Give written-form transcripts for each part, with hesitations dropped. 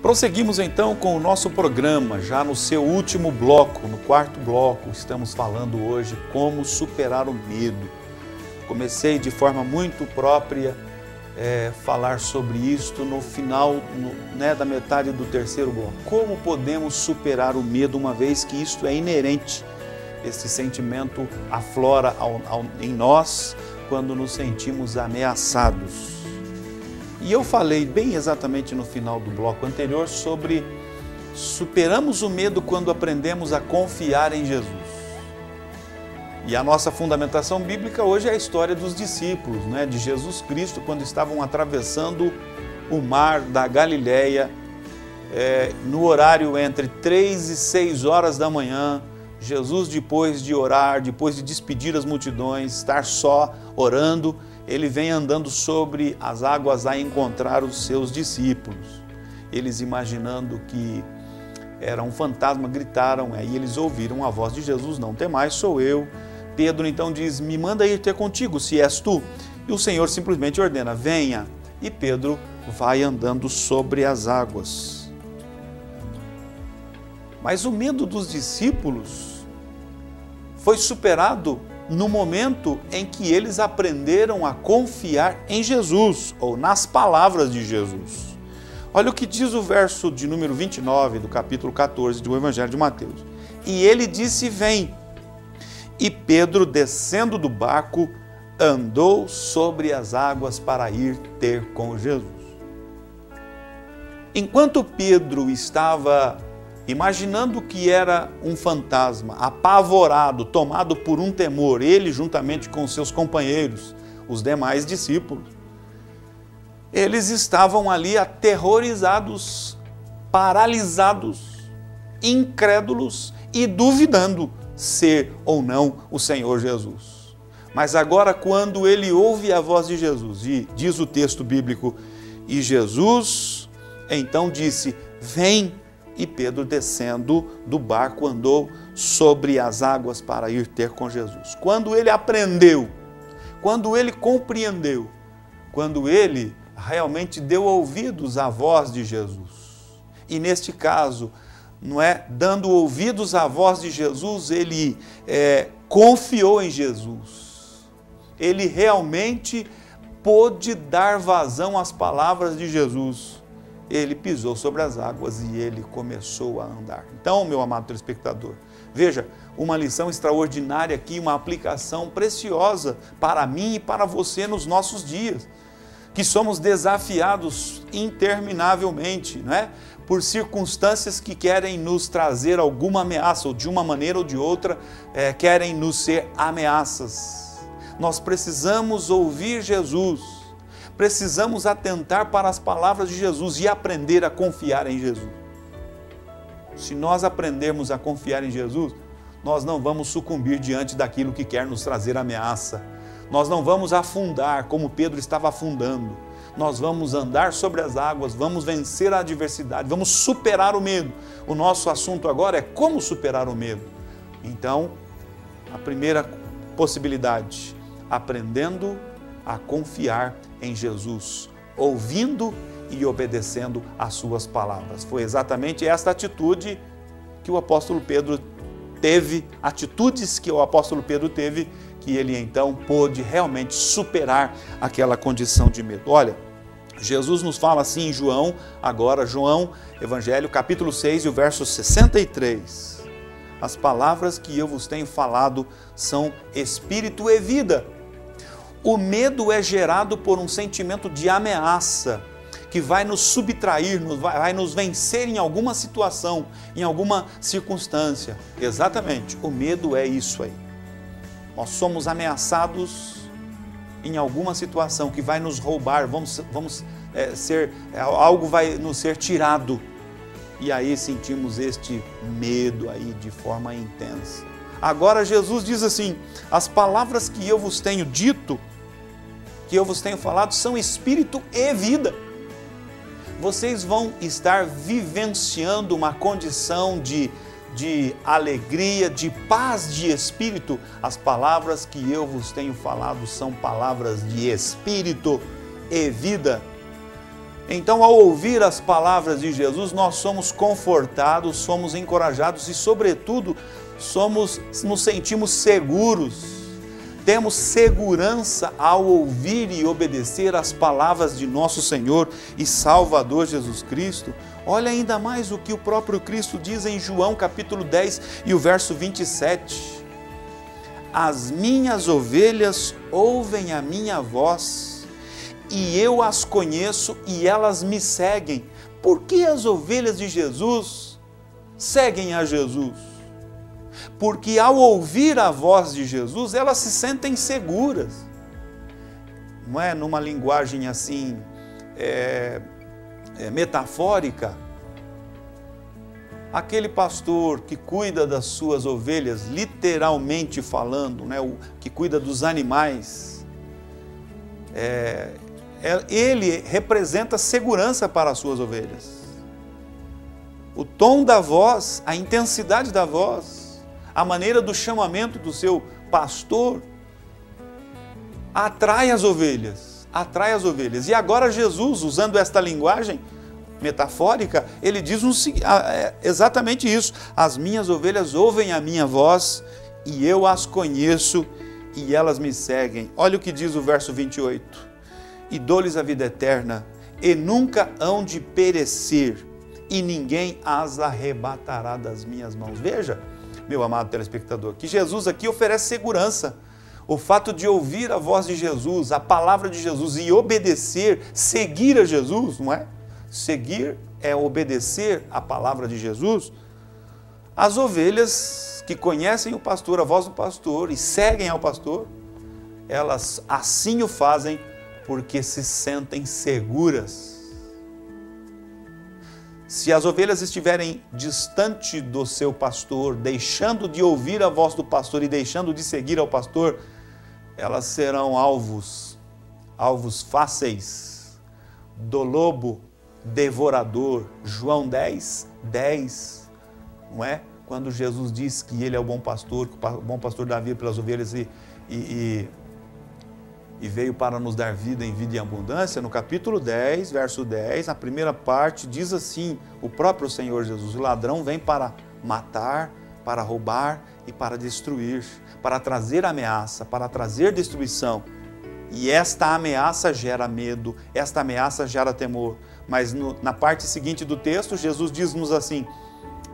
Prosseguimos então com o nosso programa, já no seu último bloco, no quarto bloco. Estamos falando hoje como superar o medo. Comecei de forma muito própria falar sobre isto no final da metade do terceiro bloco. Como podemos superar o medo, uma vez que isto é inerente? Esse sentimento aflora em nós quando nos sentimos ameaçados. E eu falei bem exatamente no final do bloco anterior sobre superamos o medo quando aprendemos a confiar em Jesus. E a nossa fundamentação bíblica hoje é a história dos discípulos, de Jesus Cristo, quando estavam atravessando o mar da Galileia, no horário entre 3 e 6 horas da manhã. Jesus, depois de orar, depois de despedir as multidões, estar só orando, ele vem andando sobre as águas a encontrar os seus discípulos. Eles, imaginando que era um fantasma, gritaram, aí eles ouviram a voz de Jesus: não temais, sou eu. Pedro então diz: me manda ir ter contigo, se és tu. E o Senhor simplesmente ordena: venha. E Pedro vai andando sobre as águas. Mas o medo dos discípulos foi superado no momento em que eles aprenderam a confiar em Jesus, ou nas palavras de Jesus. Olha o que diz o verso de número 29 do capítulo 14 do Evangelho de Mateus. E ele disse: vem. E Pedro, descendo do barco, andou sobre as águas para ir ter com Jesus. Enquanto Pedro estava imaginando que era um fantasma, apavorado, tomado por um temor, ele juntamente com seus companheiros, os demais discípulos, eles estavam ali aterrorizados, paralisados, incrédulos e duvidando ser ou não o Senhor Jesus. Mas agora, quando ele ouve a voz de Jesus, e diz o texto bíblico, e Jesus então disse: vem. E Pedro, descendo do barco, andou sobre as águas para ir ter com Jesus. Quando ele aprendeu, quando ele compreendeu, quando ele realmente deu ouvidos à voz de Jesus, e neste caso, dando ouvidos à voz de Jesus, ele confiou em Jesus. Ele realmente pôde dar vazão às palavras de Jesus. Ele pisou sobre as águas e ele começou a andar. Então, meu amado telespectador, veja, uma lição extraordinária aqui, uma aplicação preciosa para mim e para você nos nossos dias, que somos desafiados interminavelmente, por circunstâncias que querem nos trazer alguma ameaça, ou de uma maneira ou de outra, querem nos ser ameaças. Nós precisamos ouvir Jesus. Precisamos atentar para as palavras de Jesus e aprender a confiar em Jesus. Se nós aprendermos a confiar em Jesus, nós não vamos sucumbir diante daquilo que quer nos trazer ameaça. Nós não vamos afundar como Pedro estava afundando. Nós vamos andar sobre as águas, vamos vencer a adversidade, vamos superar o medo. O nosso assunto agora é como superar o medo. Então, a primeira possibilidade, aprendendo a confiar em Jesus, ouvindo e obedecendo às suas palavras. Foi exatamente esta atitude que o apóstolo Pedro teve, atitudes que o apóstolo Pedro teve, que ele então pôde realmente superar aquela condição de medo. Olha, Jesus nos fala assim em João, Evangelho, capítulo 6 e o verso 63. As palavras que eu vos tenho falado são espírito e vida. O medo é gerado por um sentimento de ameaça que vai nos subtrair, vai nos vencer em alguma situação, em alguma circunstância. Exatamente, o medo é isso aí. Nós somos ameaçados em alguma situação que vai nos roubar, algo vai nos ser tirado. E aí sentimos este medo aí de forma intensa. Agora Jesus diz assim: as palavras que eu vos tenho dito, que eu vos tenho falado, são espírito e vida. Vocês vão estar vivenciando uma condição de alegria, de paz de espírito. As palavras que eu vos tenho falado são palavras de espírito e vida. Então, ao ouvir as palavras de Jesus, nós somos confortados, somos encorajados e, sobretudo, nos sentimos seguros. Temos segurança ao ouvir e obedecer às palavras de nosso Senhor e Salvador Jesus Cristo. Olha ainda mais o que o próprio Cristo diz em João capítulo 10 e o verso 27. As minhas ovelhas ouvem a minha voz, e eu as conheço e elas me seguem. Por que as ovelhas de Jesus seguem a Jesus? Porque ao ouvir a voz de Jesus, elas se sentem seguras. Não é numa linguagem assim, metafórica. Aquele pastor que cuida das suas ovelhas, literalmente falando, né, que cuida dos animais, ele representa segurança para as suas ovelhas. O tom da voz, a intensidade da voz, a maneira do chamamento do seu pastor atrai as ovelhas, atrai as ovelhas. E agora Jesus, usando esta linguagem metafórica, ele diz exatamente isso: as minhas ovelhas ouvem a minha voz e eu as conheço e elas me seguem. Olha o que diz o verso 28. E dou-lhes a vida eterna e nunca hão de perecer e ninguém as arrebatará das minhas mãos. Veja, meu amado telespectador, que Jesus aqui oferece segurança. O fato de ouvir a voz de Jesus, a palavra de Jesus e obedecer, seguir a Jesus, não é? Seguir é obedecer a palavra de Jesus. As ovelhas que conhecem o pastor, a voz do pastor e seguem ao pastor, elas assim o fazem porque se sentem seguras. Se as ovelhas estiverem distante do seu pastor, deixando de ouvir a voz do pastor e deixando de seguir ao pastor, elas serão alvos fáceis do lobo devorador. João 10, 10, não é? Quando Jesus diz que ele é o bom pastor, que o bom pastor dá vida pelas ovelhas e veio para nos dar vida em vida e abundância, no capítulo 10, verso 10, a primeira parte diz assim, o próprio Senhor Jesus: o ladrão vem para matar, para roubar e para destruir, para trazer ameaça, para trazer destruição. E esta ameaça gera medo, esta ameaça gera temor. Mas na parte seguinte do texto, Jesus diz-nos assim: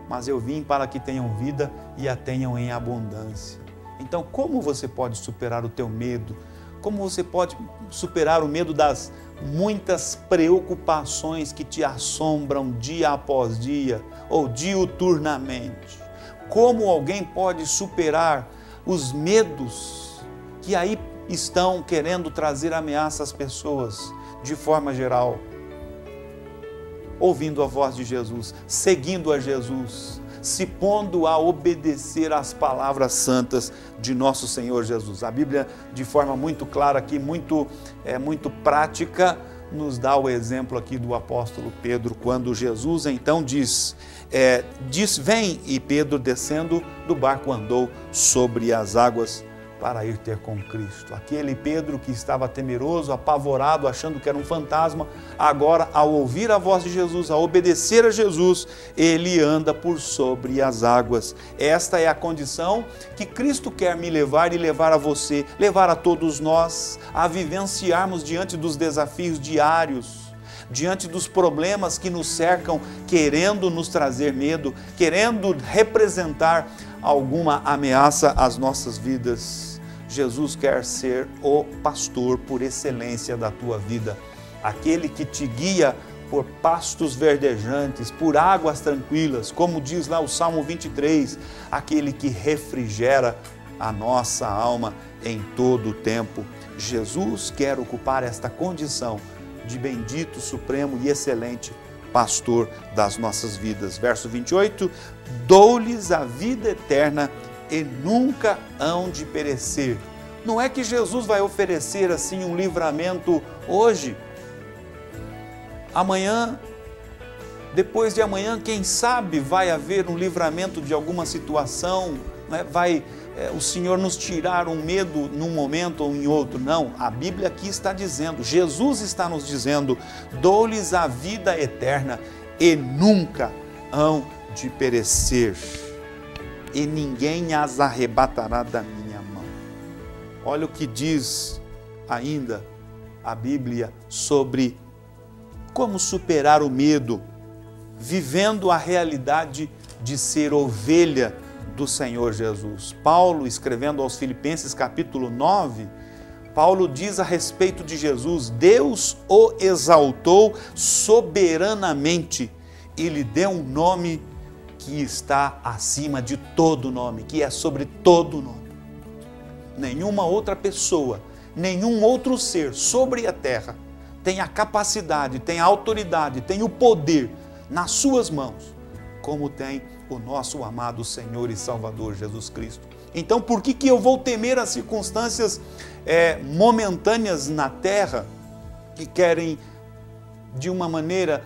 mas eu vim para que tenham vida e a tenham em abundância. Então, como você pode superar o teu medo? Como você pode superar o medo das muitas preocupações que te assombram dia após dia ou diuturnamente? Como alguém pode superar os medos que aí estão querendo trazer ameaça às pessoas de forma geral? Ouvindo a voz de Jesus, seguindo a Jesus, se pondo a obedecer às palavras santas de nosso Senhor Jesus. A Bíblia, de forma muito clara aqui, muito prática, nos dá o exemplo aqui do apóstolo Pedro, quando Jesus então diz, vem, e Pedro, descendo do barco, andou sobre as águas para ir ter com Cristo. Aquele Pedro que estava temeroso, apavorado, achando que era um fantasma, agora, ao ouvir a voz de Jesus, ao obedecer a Jesus, ele anda por sobre as águas. Esta é a condição que Cristo quer me levar e levar a você, levar a todos nós, a vivenciarmos diante dos desafios diários, diante dos problemas que nos cercam, querendo nos trazer medo, querendo representar alguma ameaça às nossas vidas. Jesus quer ser o pastor por excelência da tua vida, aquele que te guia por pastos verdejantes, por águas tranquilas, como diz lá o Salmo 23, aquele que refrigera a nossa alma em todo o tempo. Jesus quer ocupar esta condição de bendito, supremo e excelente pastor das nossas vidas. Verso 28, dou-lhes a vida eterna e nunca hão de perecer. Não é que Jesus vai oferecer assim um livramento hoje, amanhã, depois de amanhã, quem sabe vai haver um livramento de alguma situação, vai o Senhor nos tirar um medo num momento ou em outro. Não, a Bíblia aqui está dizendo, Jesus está nos dizendo, dou-lhes a vida eterna e nunca hão de perecer, e ninguém as arrebatará da minha mão. Olha o que diz ainda a Bíblia sobre como superar o medo, vivendo a realidade de ser ovelha do Senhor Jesus. Paulo, escrevendo aos Filipenses capítulo 9, Paulo diz a respeito de Jesus, Deus o exaltou soberanamente e lhe deu um nome que está acima de todo nome, que é sobre todo nome. Nenhuma outra pessoa, nenhum outro ser sobre a terra tem a capacidade, tem a autoridade, tem o poder nas suas mãos, como tem o nosso amado Senhor e Salvador Jesus Cristo. Então, por que eu vou temer as circunstâncias momentâneas na terra que querem, de uma maneira,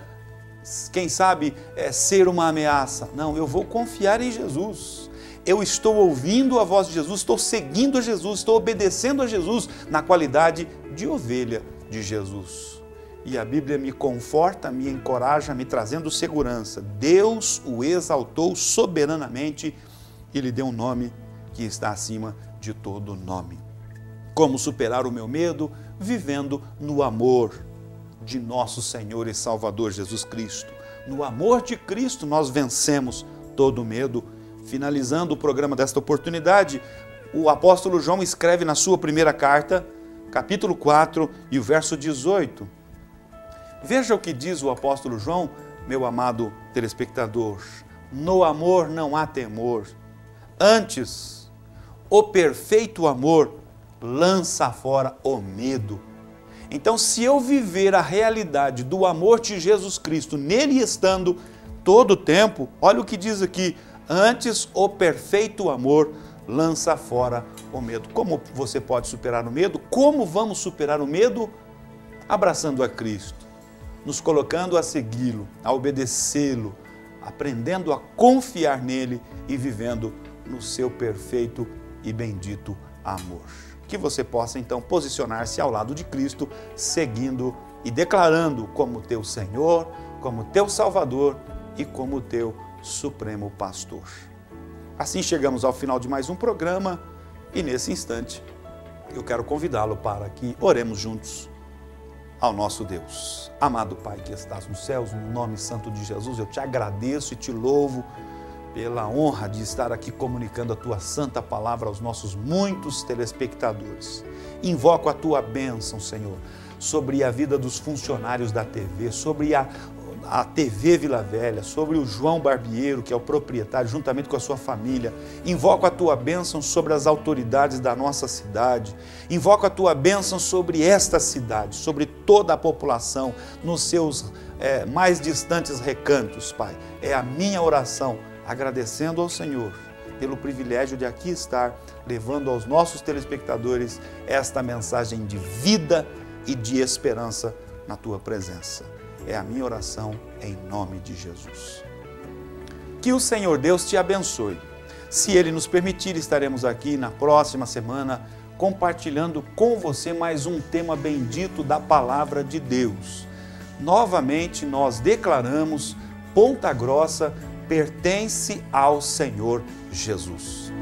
quem sabe, ser uma ameaça? Não, eu vou confiar em Jesus. Eu estou ouvindo a voz de Jesus, estou seguindo a Jesus, estou obedecendo a Jesus na qualidade de ovelha de Jesus. E a Bíblia me conforta, me encoraja, me trazendo segurança. Deus o exaltou soberanamente e lhe deu um nome que está acima de todo nome. Como superar o meu medo? Vivendo no amor de nosso Senhor e Salvador Jesus Cristo. No amor de Cristo nós vencemos todo medo. Finalizando o programa desta oportunidade, o apóstolo João escreve na sua primeira carta, capítulo 4 e o verso 18. Veja o que diz o apóstolo João, meu amado telespectador. No amor não há temor. Antes, o perfeito amor lança fora o medo. Então, se eu viver a realidade do amor de Jesus Cristo, nele estando todo o tempo, olha o que diz aqui, antes o perfeito amor lança fora o medo. Como você pode superar o medo? Como vamos superar o medo? Abraçando a Cristo, nos colocando a segui-lo, a obedecê-lo, aprendendo a confiar nele e vivendo no seu perfeito e bendito amor. Que você possa então posicionar-se ao lado de Cristo, seguindo e declarando como teu Senhor, como teu Salvador e como teu Supremo Pastor. Assim chegamos ao final de mais um programa e nesse instante eu quero convidá-lo para que oremos juntos ao nosso Deus. Amado Pai que estás nos céus, no nome santo de Jesus, eu te agradeço e te louvo pela honra de estar aqui comunicando a Tua santa palavra aos nossos muitos telespectadores. Invoco a Tua bênção, Senhor, sobre a vida dos funcionários da TV, sobre a TV Vila Velha, sobre o João Barbieiro, que é o proprietário, juntamente com a sua família. Invoco a Tua bênção sobre as autoridades da nossa cidade. Invoco a Tua bênção sobre esta cidade, sobre toda a população, nos seus mais distantes recantos, Pai. É a minha oração, agradecendo ao Senhor pelo privilégio de aqui estar, levando aos nossos telespectadores esta mensagem de vida e de esperança na Tua presença. É a minha oração em nome de Jesus. Que o Senhor Deus te abençoe. Se Ele nos permitir, estaremos aqui na próxima semana compartilhando com você mais um tema bendito da Palavra de Deus. Novamente nós declaramos, Ponta Grossa pertence ao Senhor Jesus.